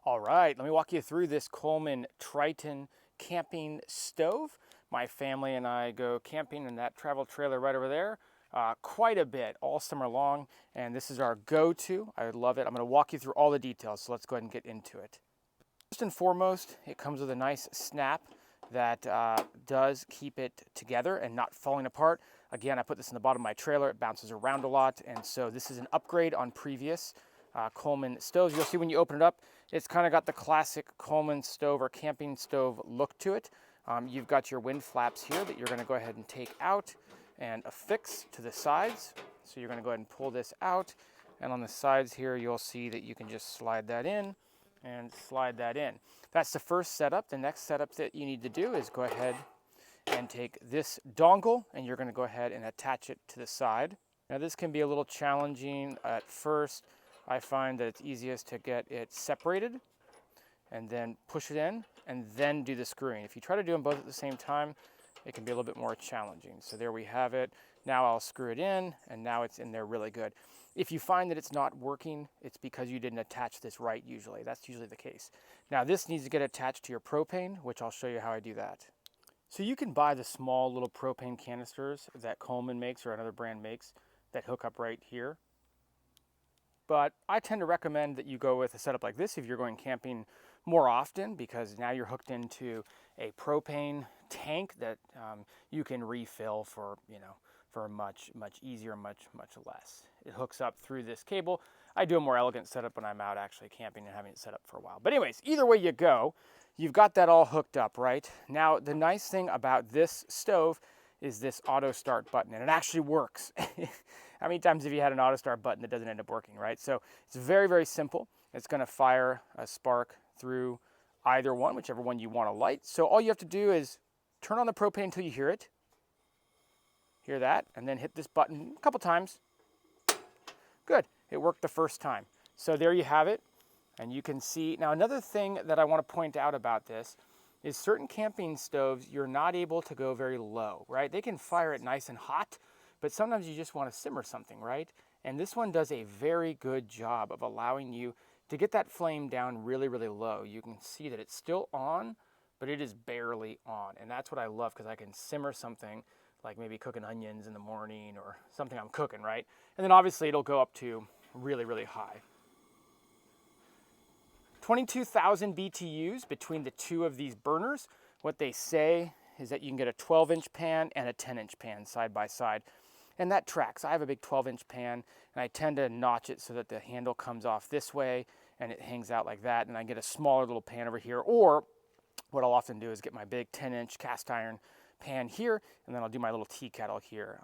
All right, let me walk you through this Coleman Triton camping stove. My family and I go camping in that travel trailer right over there quite a bit all summer long, and this is our go-to. I love it. I'm going to walk you through all the details, so let's go ahead and get into it. First and foremost, it comes with a nice snap that does keep it together and not falling apart. Again, I put this in the bottom of my trailer. It bounces around a lot, and so this is an upgrade on previous Coleman stoves. You'll see when you open it up, it's kind of got the classic Coleman stove or camping stove look to it. You've got your wind flaps here that you're going to go ahead and take out and affix to the sides. So you're going to go ahead and pull this out, and on the sides here you'll see that you can just slide that in and slide that in. That's the first setup. The next setup that you need to do is go ahead and take this dongle, and you're going to go ahead and attach it to the side. Now this can be a little challenging at first. I find that it's easiest to get it separated and then push it in and then do the screwing. If you try to do them both at the same time, it can be a little bit more challenging. So there we have it. Now I'll screw it in, and now it's in there really good. If you find that it's not working, it's because you didn't attach this right usually. That's usually the case. Now this needs to get attached to your propane, which I'll show you how I do that. So you can buy the small little propane canisters that Coleman makes or another brand makes that hook up right here. But I tend to recommend that you go with a setup like this if you're going camping more often, because now you're hooked into a propane tank that you can refill for, for much easier, much less. It hooks up through this cable. I do a more elegant setup when I'm out actually camping and having it set up for a while. But anyways, either way you go, you've got that all hooked up, right? Now, the nice thing about this stove is this auto start button, and it actually works. How many times have you had an auto start button that doesn't end up working, right? So it's very, very simple. It's gonna fire a spark through either one, whichever one you wanna light. So all you have to do is turn on the propane until you hear it. Hear that, and then hit this button a couple times. Good, it worked the first time. So there you have it, and you can see. Now another thing that I wanna point out about this is certain camping stoves, you're not able to go very low, right? They can fire it nice and hot, but sometimes you just want to simmer something, right? And this one does a very good job of allowing you to get that flame down really, really low. You can see that it's still on, but it is barely on. And that's what I love, because I can simmer something like maybe cooking onions in the morning or something I'm cooking, right? And then obviously it'll go up to really, really high. 22,000 BTUs between the two of these burners. What they say is that you can get a 12-inch pan and a 10-inch pan side by side. And that tracks. I have a big 12-inch pan, and I tend to notch it so that the handle comes off this way and it hangs out like that. And I get a smaller little pan over here. Or what I'll often do is get my big 10-inch cast iron pan here, and then I'll do my little tea kettle here.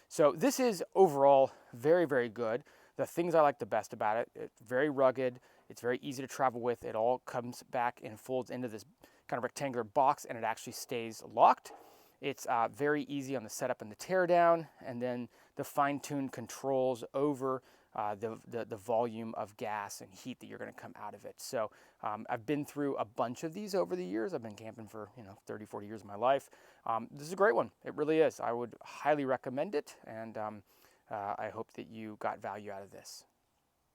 So this is overall very, very good. The things I like the best about it, it's very rugged. It's very easy to travel with. It all comes back and folds into this kind of rectangular box, and it actually stays locked. It's very easy on the setup and the teardown, and then the fine-tuned controls over the volume of gas and heat that you're going to come out of it. So I've been through a bunch of these over the years. I've been camping for 30, 40 years of my life. This is a great one. It really is. I would highly recommend it, and I hope that you got value out of this.